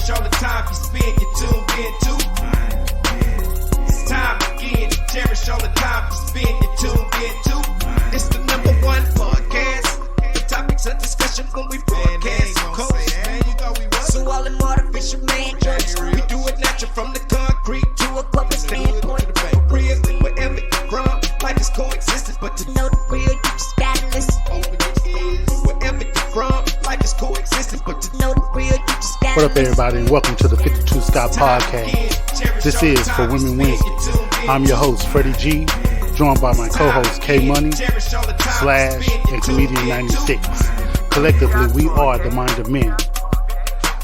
cherish all the time you spend, you tuned in to. It's time again to cherish all the time you spend, you tuned in to. It's the number one podcast. The topics of discussion when we broadcast. So all them artificial man jokes, we do it natural from the concrete to a public standpoint. Real, wherever you from, life is coexistence, but to know the real, you just gotta listen. Wherever you from, life is coexistence, but to know the real, you just gotta listen. What up, everybody, and welcome to the 52 Scott Podcast. This is For Women Wednesday. I'm your host, Freddie G, joined by my co-host, K Money, Slash, and Comedian 96. Collectively, we are the Mind of Men.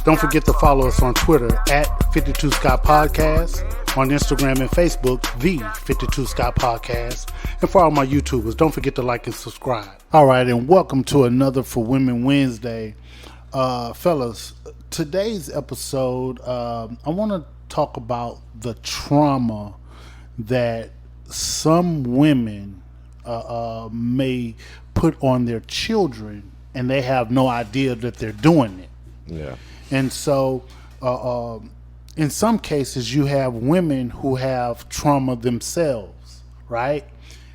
Don't forget to follow us on Twitter at 52 Scott Podcast, on Instagram and Facebook, the 52 Scott Podcast, and for all my YouTubers, don't forget to like and subscribe. All right, and welcome to another For Women Wednesday. Fellas, today's episode, I want to talk about the trauma that some women may put on their children, and they have no idea that they're doing it. Yeah. And so, in some cases, you have women who have trauma themselves, right?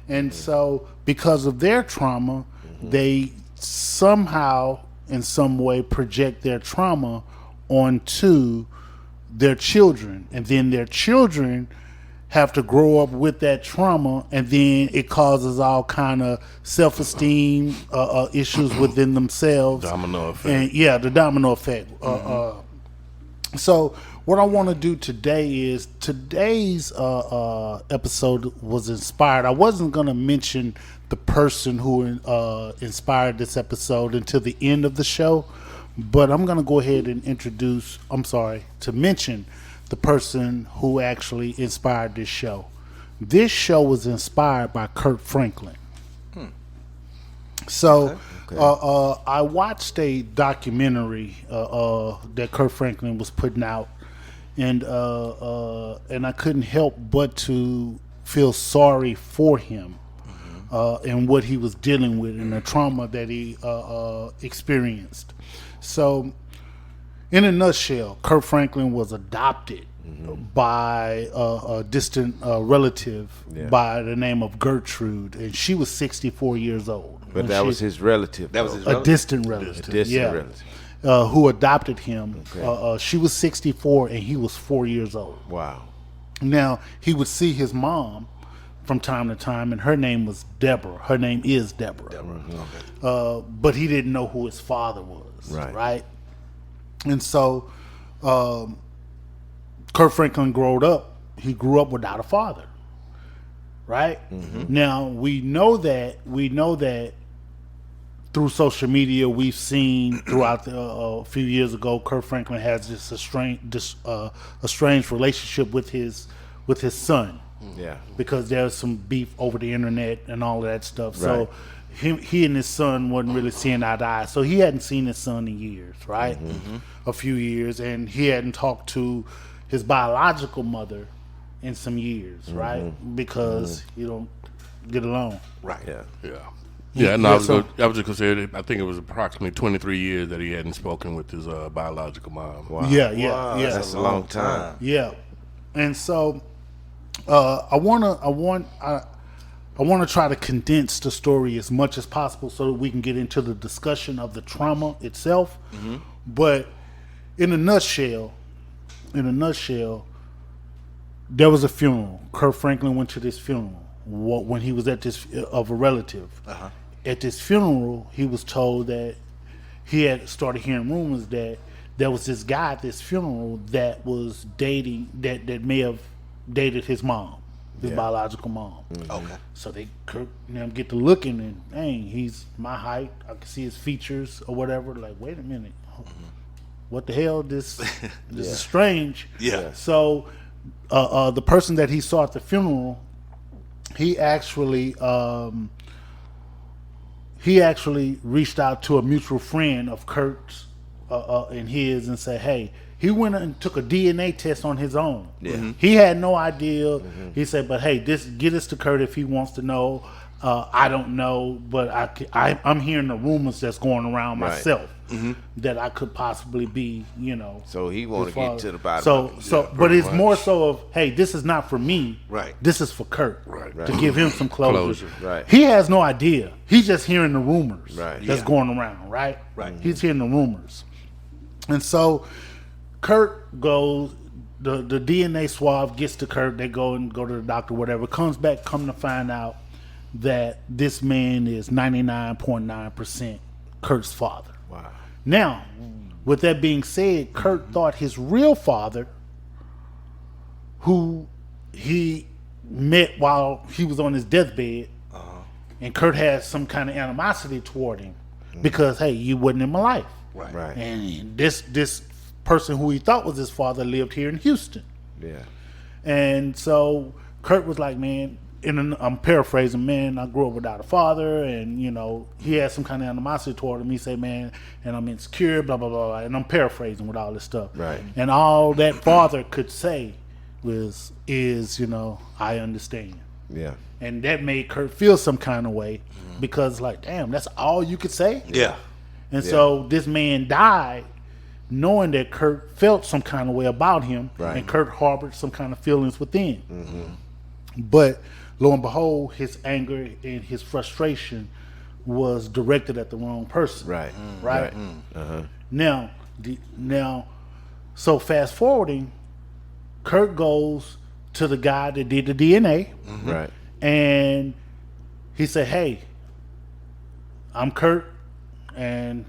And so, because of their trauma, they somehow, in some way, project their trauma onto their children. And then their children have to grow up with that trauma, and then it causes all kind of self-esteem issues within themselves. Domino effect. And yeah, the domino effect. So what I want to do today is, today's episode was inspired. I wasn't going to mention the person who inspired this episode until the end of the show, but I'm going to go ahead and mention the person who actually inspired this show. This show was inspired by Kirk Franklin. So I watched a documentary that Kirk Franklin was putting out, and I couldn't help but to feel sorry for him and what he was dealing with and the trauma that he experienced. So, in a nutshell, Kirk Franklin was adopted by a distant relative by the name of Gertrude, and she was 64 years old. But that was his relative. That was his A distant relative. relative. Who adopted him. Okay. She was 64 and he was 4 years old. Wow. Now, he would see his mom from time to time, and her name was Deborah. Her name is Deborah. Okay. But he didn't know who his father was. Right? And so, Kirk Franklin grew up without a father. Right? Now, we know that through social media, we've seen throughout a few years ago, Kirk Franklin has this estranged relationship with his son. Yeah. Because there's some beef over the internet and all of that stuff. Right. So he and his son wasn't really seeing eye to eye. So he hadn't seen his son in years, right? A few years, and he hadn't talked to his biological mother in some years, right? Because you don't get along. Right. Yeah. No, I was just gonna say, I think it was approximately 23 years that he hadn't spoken with his biological mom. Wow. Yeah. That's a long time. Yeah, and so I want to try to condense the story as much as possible so that we can get into the discussion of the trauma itself. But in a nutshell, there was a funeral. Kirk Franklin went to this funeral when he was at this of a relative. At this funeral, he was told that he had started hearing rumors that there was this guy at this funeral that was dating, that may have dated his mom, his biological mom. Okay. So Kirk get to looking, and dang, he's my height. I can see his features or whatever. Like, wait a minute, what the hell? This is strange. Yeah. So the person that he saw at the funeral, he actually reached out to a mutual friend of Kirk's and his and said, hey, he went and took a DNA test on his own. He had no idea. He said, but hey, get this to Kurt if he wants to know. I don't know, but I'm hearing the rumors that's going around myself. that I could possibly be, So he want to get to the bottom. But it's more so of, hey, this is not for me. Right. This is for Kurt. Right. To give him some closure. Right. He has no idea. He's just hearing the rumors that's Yeah. going around, right? Right. He's hearing the rumors. And so Kurt goes, the DNA swab gets to Kurt, they go to the doctor, whatever, come to find out that this man is 99.9% Kurt's father. Wow. Now, with that being said, Kurt thought his real father, who he met while he was on his deathbed, and Kurt had some kind of animosity toward him because, hey, you wasn't in my life. Right. And this person who he thought was his father lived here in Houston. Yeah. And so Kurt was like, man, I'm paraphrasing, man, I grew up without a father, and, he had some kind of animosity toward him. He said, man, and I'm insecure, blah, blah, blah, blah. And I'm paraphrasing with all this stuff. Right. And all that father could say is, I understand. Yeah. And that made Kurt feel some kind of way because, like, damn, that's all you could say? Yeah. And so this man died knowing that Kurt felt some kind of way about him, Right. and Kurt harbored some kind of feelings within. But lo and behold, his anger and his frustration was directed at the wrong person. Right. Right? Now, so fast forwarding, Kurt goes to the guy that did the DNA, Right. and he said, "Hey, I'm Kurt, and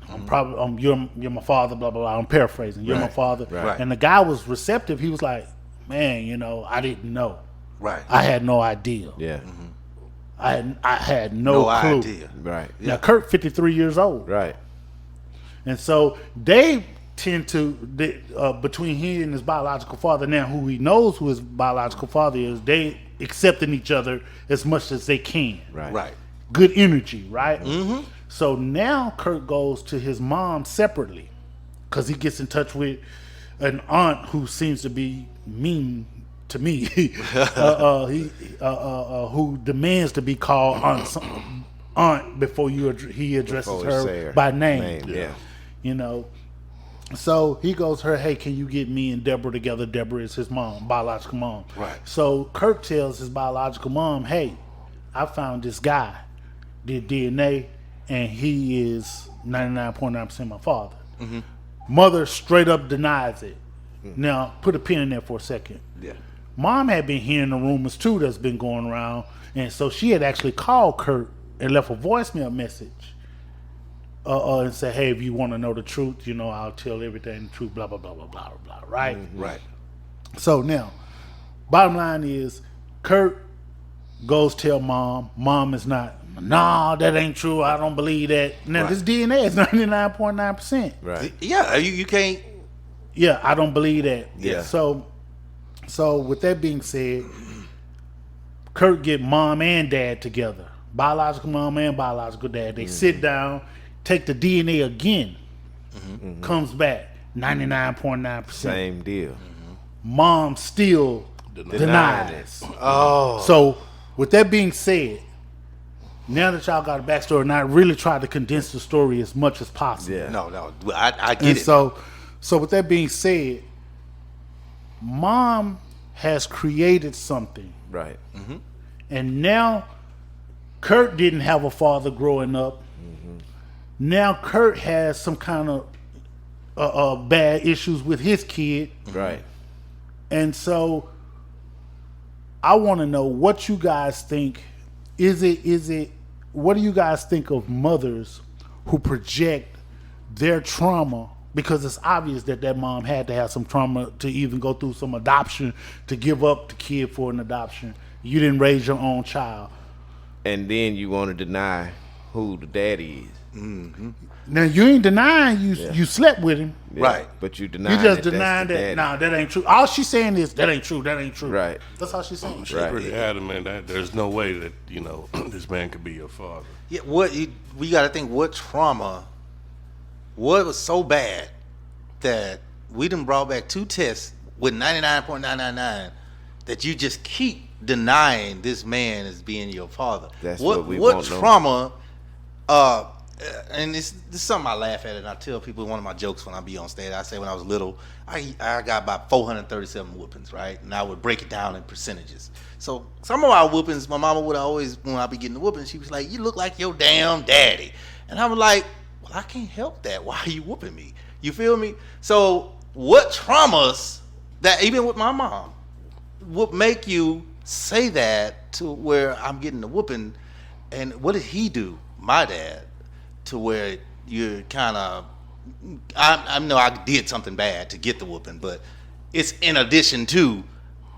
you're my father, blah blah blah." I'm paraphrasing. You're my father, Right. and the guy was receptive. He was like, "Man, I didn't know. Right. I had no idea. Yeah. I had no clue." idea. Right. Now Kurt, 53 years old, Right. and so they tend to between he and his biological father. Now, who he knows who his biological father is, they accepting each other as much as they can. Right. Right. Good energy, right? So now Kurt goes to his mom separately because he gets in touch with an aunt who seems to be mean to me, who demands to be called aunt before he addresses Before we say her her by name. Yeah. So he goes to her, "Hey, can you get me and Deborah together?" Deborah is his mom, biological mom. Right. So Kurt tells his biological mom, "Hey, I found this guy, did DNA, and he is 99.9% my father." Mother straight up denies it. Now, put a pin in there for a second. Yeah. Mom had been hearing the rumors too that's been going around, and so she had actually called Kurt and left a voicemail message and said, "Hey, if you want to know the truth, I'll tell everything the truth, blah blah blah blah blah blah." Right. Right. So now, bottom line is, Kurt goes tell mom. Mom is not. "No, that ain't true. I don't believe that." Now this DNA is 99.9%. Right. Yeah. You can't. Yeah, I don't believe that. Yeah. So with that being said, Kurt get mom and dad together, biological mom and biological dad. They sit down, take the DNA again, comes back 99.9%. Same deal. Mom still denies. Oh. So with that being said, now that y'all got a backstory, and I really tried to condense the story as much as possible. Yeah. No. I get And it. so with that being said, mom has created something, Right. and now Kurt didn't have a father growing up. Now Kurt has some kind of bad issues with his kid, Right. and so I want to know what you guys think. What do you guys think of mothers who project their trauma? Because it's obvious that mom had to have some trauma to even go through some adoption, to give up the kid for an adoption. You didn't raise your own child. And then you want to deny who the daddy is. Now, you ain't denying you slept with him. Yeah. Right. But you deny You just that's denying the that, daddy. nah, that ain't true. All she's saying is, that ain't true, that ain't true. Right. That's all she's saying. Right. Pretty adamant that there's no way that this man could be your father. Yeah. We got to think what trauma. What was so bad that we done brought back 2 tests with 99.999 that you just keep denying this man as being your father? That's what what we won't know. trauma and this is something I laugh at, and I tell people one of my jokes when I be on stage. I say when I was little, I got about 437 whoopings, right? And I would break it down in percentages. So some of our whoopings, my mama would always, when I be getting the whoopings, she was like, "You look like your damn daddy," and I was like, "Well, I can't help that. Why are you whooping me?" You feel me? So what traumas that even with my mom would make you say that to where I'm getting the whooping, and what did he do, my dad, to where you're kind of, I know I did something bad to get the whooping, but it's in addition to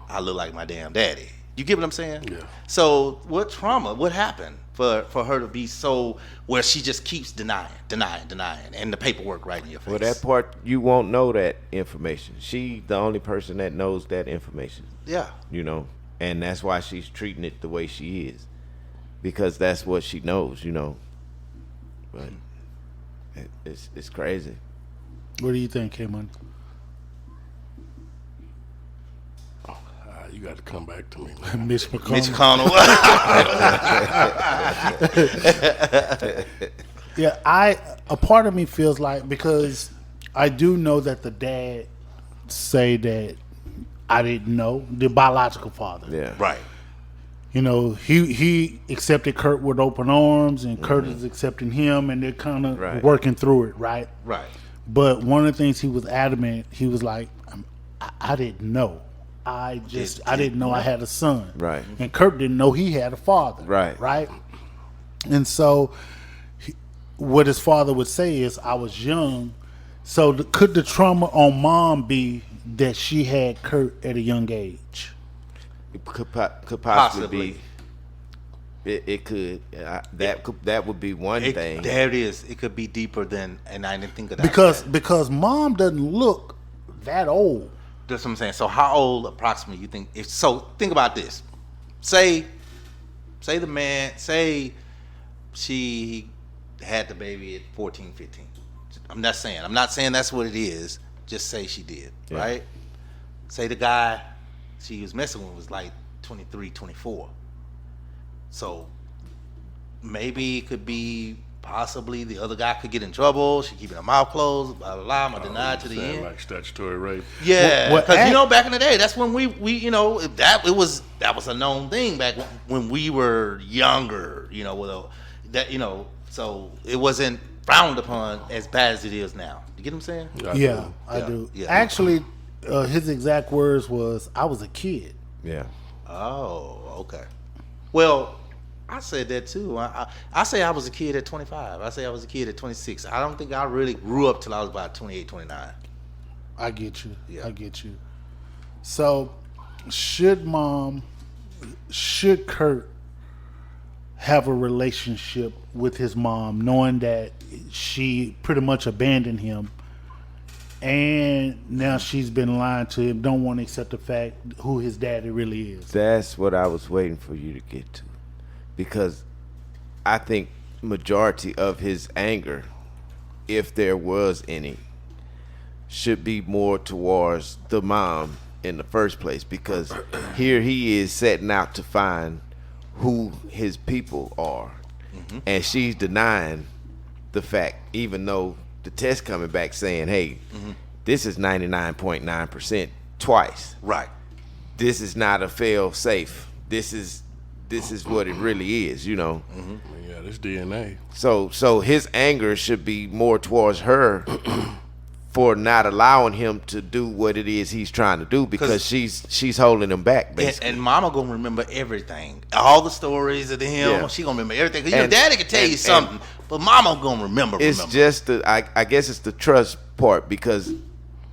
I look like my damn daddy. You get what I'm saying? Yeah. So what trauma? What happened for her to be so where she just keeps denying, and the paperwork right in your face? Well, that part you won't know that information. She the only person that knows that information. Yeah. You know, and that's why she's treating it the way she is, because that's what she knows. You know, but it's crazy. What do you think, K-Money? You got to come back to me. Mitch McConnell. Mitch McConnell. Yeah, a part of me feels like, because I do know that the dad say that I didn't know, the biological father. Yeah. Right. You know, he accepted Kurt with open arms, and Kurt is accepting him, and they're kind of working through it, right? Right. But one of the things he was adamant, he was like, I didn't know. I didn't know I had a son. Right. And Kurt didn't know he had a father. Right. Right. And so what his father would say is, I was young. So could the trauma on mom be that she had Kurt at a young age? It could possibly be. It could. That would be one thing. There it is. It could be deeper than, and I didn't think of that. Because mom doesn't look that old. That's what I'm saying. So how old approximately you think? Think about this. Say the man, say she had the baby at 14, 15. I'm not saying that's what it is. Just say she did, right? Say the guy she was messing with was like 23, 24. So maybe it could be possibly the other guy could get in trouble. She keeping her mouth closed, blah blah blah. I'm gonna deny it to the end. Like statutory rape. Yeah, because you know back in the day, that's when we you know that was a known thing back when we were younger. You know, so it wasn't frowned upon as bad as it is now. You get what I'm saying? Yeah, I do. Yeah. Actually, his exact words was, "I was a kid." Yeah. Oh, okay. Well, I said that too. I say I was a kid at 25. I say I was a kid at 26. I don't think I really grew up till I was about 28, 29. I get you. Yeah. I get you. So, should Kurt have a relationship with his mom, knowing that she pretty much abandoned him, and now she's been lying to him, don't want to accept the fact who his daddy really is? That's what I was waiting for you to get to. Because I think majority of his anger, if there was any, should be more towards the mom in the first place. Because here he is setting out to find who his people are. Mm-hmm. And she's denying the fact, even though the test coming back saying, hey, this is 99.9% twice. Right. This is not a fail safe. This is what it really is, you know. Mm-hmm. Yeah, this DNA. So his anger should be more towards her for not allowing him to do what it is he's trying to do, because she's holding him back, basically. And mama gonna remember everything, all the stories of him. Yeah. She gonna remember everything. 'Cause your daddy can tell you something, but mama gonna remember. It's just I guess it's the trust part, because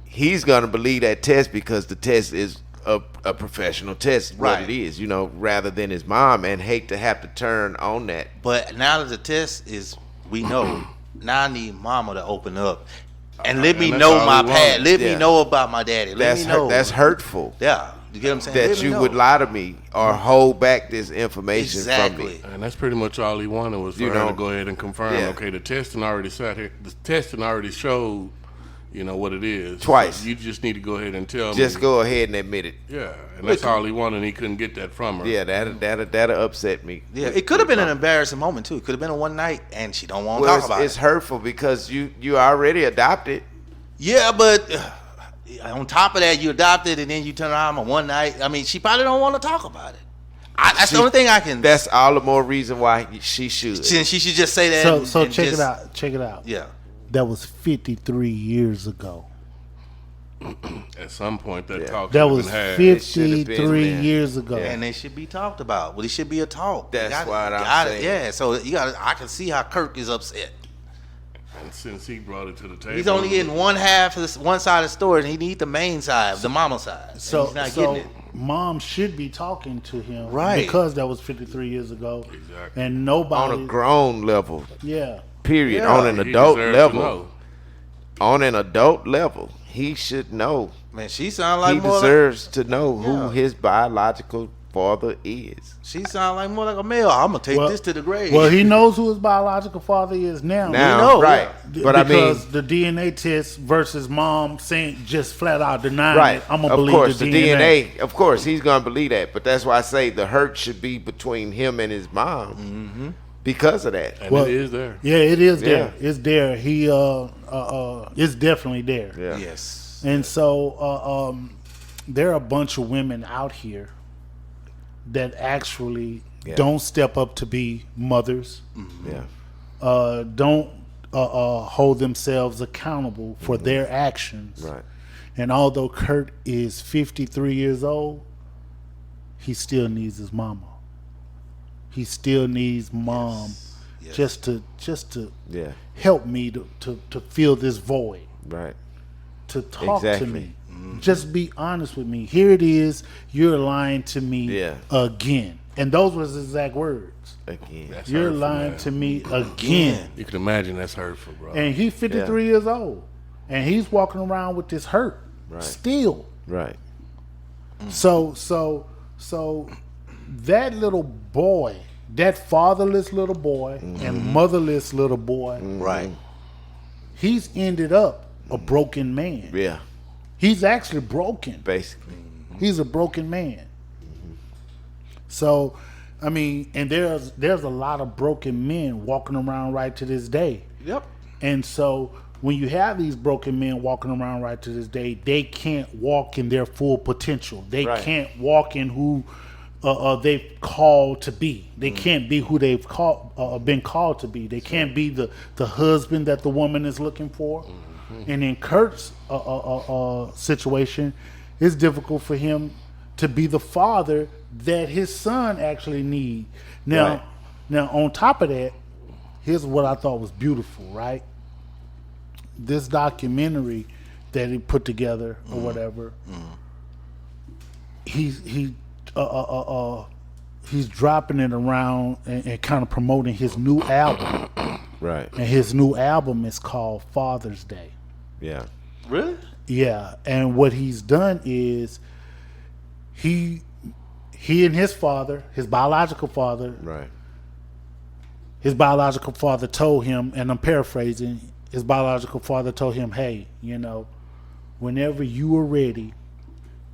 he's gonna believe that test because the test is a professional test, what it is, you know, rather than his mom, and hate to have to turn on that. But now that the test is, we know, now I need mama to open up and let me know my past. Let me know about my daddy. Let me know. That's hurtful. Yeah. You get what I'm saying? That you would lie to me or hold back this information from me. And that's pretty much all he wanted was for her to go ahead and confirm, okay, the testing already sat here. The testing already showed you know, what it is. Twice. So you just need to go ahead and tell me. Just go ahead and admit it. Yeah, and that's all he wanted, and he couldn't get that from her. Yeah, that'll upset me. Yeah, it could have been an embarrassing moment too. It could have been a one night, and she don't want to talk about It's it. hurtful because you already adopted. Yeah, but on top of that, you adopted, and then you turn around on one night. I mean, she probably don't want to talk about it. That's the only thing I can. That's all the more reason why she should. She should just say that. So and check just, it out. Check it out. Yeah. That was 53 years ago. At some point, that talk That should have was been had. 53 man. years ago. Yeah. And they should be talked about. Well, it should be a talk. That's what I'm saying. Yeah, so you got. I can see how Kirk is upset. And since he brought it to the table, He's only getting one half of this, one side of the story, and he needs the main side, the mama side. And So, he's not getting it. mom should be talking to him, Right. Because that was 53 years ago, Exactly. and nobody. On a grown level, yeah, period. Yeah. On an He adult deserves to level, know. on an adult level, he should know. Man, she sound like He more. deserves to know who Yeah. his biological father is. She sound like more like a male. I'm gonna take this to the grave. Well, he knows who his biological father is now. Now, know, right? D- But I mean, because the DNA test versus mom saying just flat out denying right? it, I'm gonna Of believe course, the the DNA. Of course, he's gonna believe that. But that's why I say the hurt should be between him and his mom because of that. And Well, it is there. Yeah, it is there. Yeah. It's there. He it's definitely there. Yeah. yes. And so there are a bunch of women out here that actually Yeah. don't step up to be mothers, Yeah. don't hold themselves accountable for their actions. Right. And although Kurt is 53 years old, he still needs his mama. He still needs mom Yes. just to Yeah. help me to fill this void. Right. To talk to Exactly. me. Just be honest with me. Here it is. You're lying to me Yeah. again. And those was his exact words. Again. That's You're hurtful, lying man. to me again. You can imagine that's hurtful, bro. And he's 53 years old. And he's walking around with this hurt Right. still. Right. So that little boy, that fatherless little boy and motherless little boy, Right. he's ended up a broken man. Yeah. He's actually broken. Basically. He's a broken man. So, I mean, and there's a lot of broken men walking around right to this day. Yep. And so when you have these broken men walking around right to this day, they can't walk in their full potential. They Right. can't walk in who they've called to be. They can't be who they've been called to be. They can't be the husband that the woman is looking for. And in Kurt's situation, it's difficult for him to be the father that his son actually needs. Now, Right. on top of that, here's what I thought was beautiful, right? This documentary that he put together or whatever, he's dropping it around and kind of promoting his new album. Right. And his new album is called Father's Day. Yeah. Really? Yeah, and what he's done is he and his father, his biological father, Right. his biological father told him, and I'm paraphrasing, his biological father told him, hey, whenever you are ready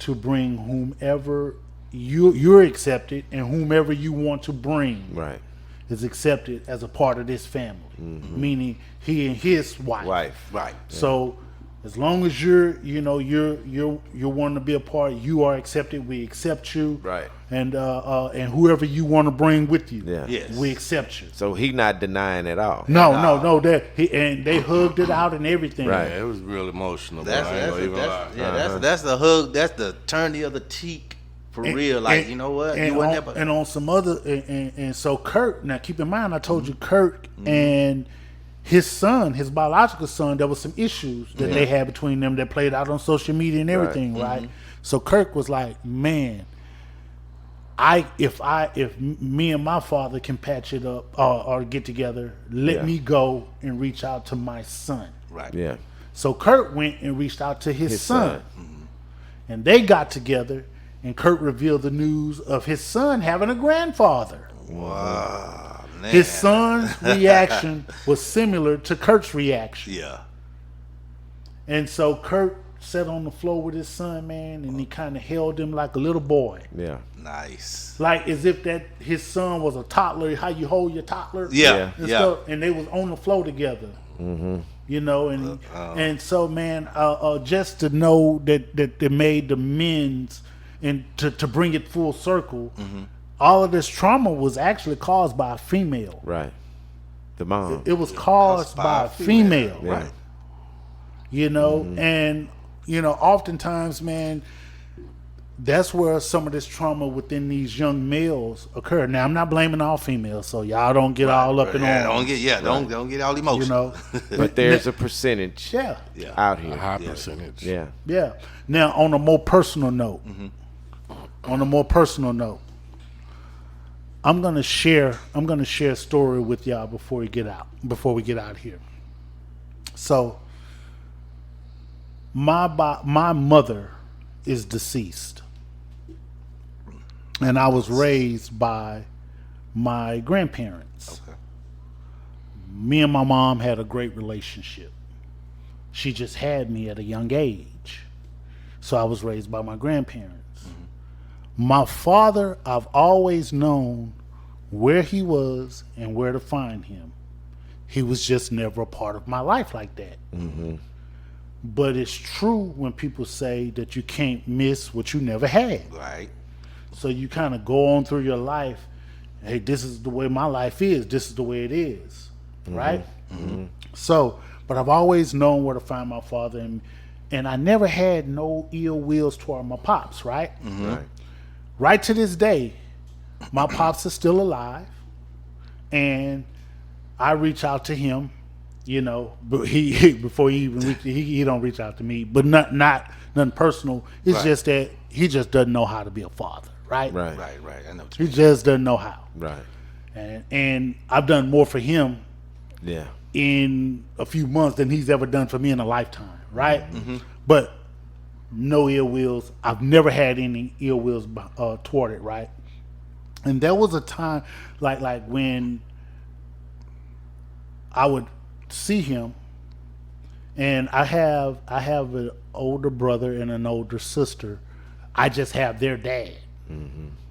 to bring whomever you're accepted and whomever you want to bring Right. is accepted as a part of this family, meaning he and his wife. Right. So as long as you're wanting to be a part, you are accepted. We accept you. Right. And whoever you want to bring with you, Yeah. Yes. we accept you. So he not denying at all. No. They hugged it out and everything. Right. Yeah, it was real emotional, bro. I ain't That's gonna even lie. that's the hug. That's the turn the other cheek for real. Like, And- you know what? And You on, wasn't and on some other, and so Kurt. Now keep in mind, I told you Kurt and his son, his biological son, there was some issues that they had between them that played out on social media and everything, right? So Kirk was like, man, if me and my father can patch it up or get together, let me go and reach out to my son. Right. Yeah. So Kurt went and reached out to his son. son. And they got together, and Kurt revealed the news of his son having a grandfather. Wow. Man. His son's reaction was similar to Kurt's reaction. Yeah. And so Kurt sat on the floor with his son, man, and he kind of held him like a little boy. Yeah. Nice. Like as if that his son was a toddler, how you hold your toddler. Yeah. And stuff, and they was on the floor together. Mm-hmm. You know, and so, man, just to know that they made the amends and to bring it full circle, all of this trauma was actually caused by a female. Right. The mom. It was caused by a female. Yeah. Right. You know, and, you know, oftentimes, man, that's where some of this trauma within these young males occur. Now, I'm not blaming all females, so y'all don't get all up in arms. Don't get all emotional. You know, But there's a percentage yeah. out A here. high percentage. Yeah. Yeah. Now, on a more personal note, I'm gonna share a story with y'all before we get out of here. So, my mother is deceased, and I was raised by my grandparents. Okay. Me and my mom had a great relationship. She just had me at a young age. So I was raised by my grandparents. My father, I've always known where he was and where to find him. He was just never a part of my life like that. But it's true when people say that you can't miss what you never had. Right. So you kind of go on through your life. Hey, this is the way my life is. This is the way it is. Right? So, but I've always known where to find my father, and I never had no ill wills toward my pops, right? Right to this day, my pops is still alive, and I reach out to him, you know, but he before he even he don't reach out to me, but not nothing personal. It's just that he just doesn't know how to be a father, right? Right. I know what you He just doesn't know how. Right. And I've done more for him Yeah. in a few months than he's ever done for me in a lifetime, right? But no ill wills. I've never had any ill wills toward it, right? And there was a time like when I would see him, and I have an older brother and an older sister. I just have their dad.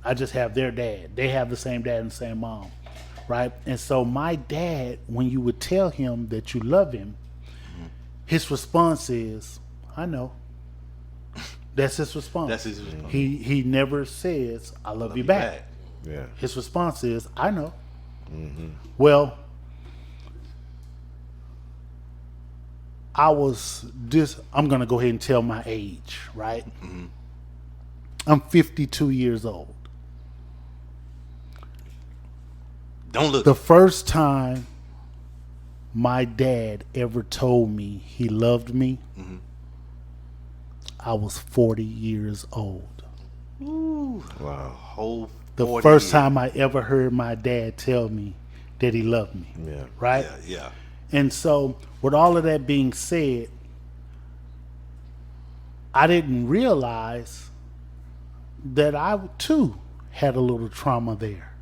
I just have their dad. They have the same dad and the same mom, right? And so my dad, when you would tell him that you love him, his response is, "I know." That's his response. That's his response. He never says, "I love you back." Yeah. His response is, "I know." Well, I'm going to go ahead and tell my age, right? I'm 52 years old. Don't look. The first time my dad ever told me he loved me, I was 40 years old. Wow. Whole The 40 first years. time I ever heard my dad tell me that he loved me, Yeah. right? Yeah. And so, with all of that being said, I didn't realize that I too had a little trauma there,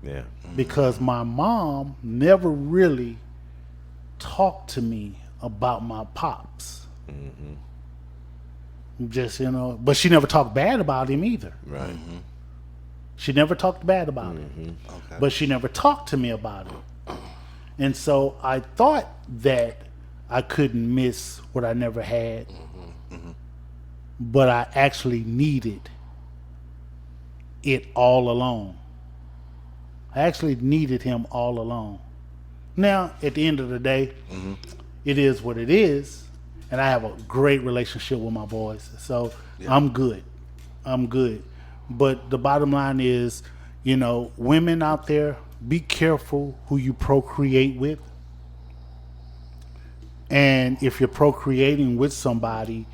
Yeah. because my mom never really talked to me about my pops. Just, you know, but she never talked bad about him either. Right. She never talked bad about him, Okay. but she never talked to me about it. And so I thought that I couldn't miss what I never had, but I actually needed it all along. I actually needed him all along. Now, at the end of the day, it is what it is, and I have a great relationship with my boys, so I'm good. But the bottom line is, you know, women out there, be careful who you procreate with. And if you're procreating with somebody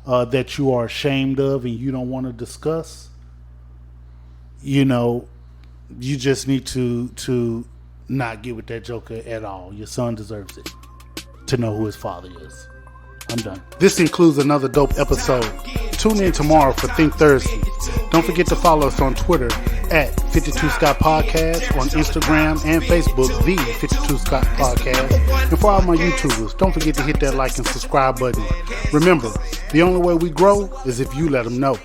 that you are ashamed of and you don't want to discuss, you know, you just need to not get with that joker at all. Your son deserves it to know who his father is. I'm done. This includes another dope episode. Tune in tomorrow for Think Thursday. Don't forget to follow us on Twitter at 52 Scott Podcast on Instagram and Facebook, the 52 Scott Podcast. And for all my YouTubers, don't forget to hit that like and subscribe button. Remember, the only way we grow is if you let them know.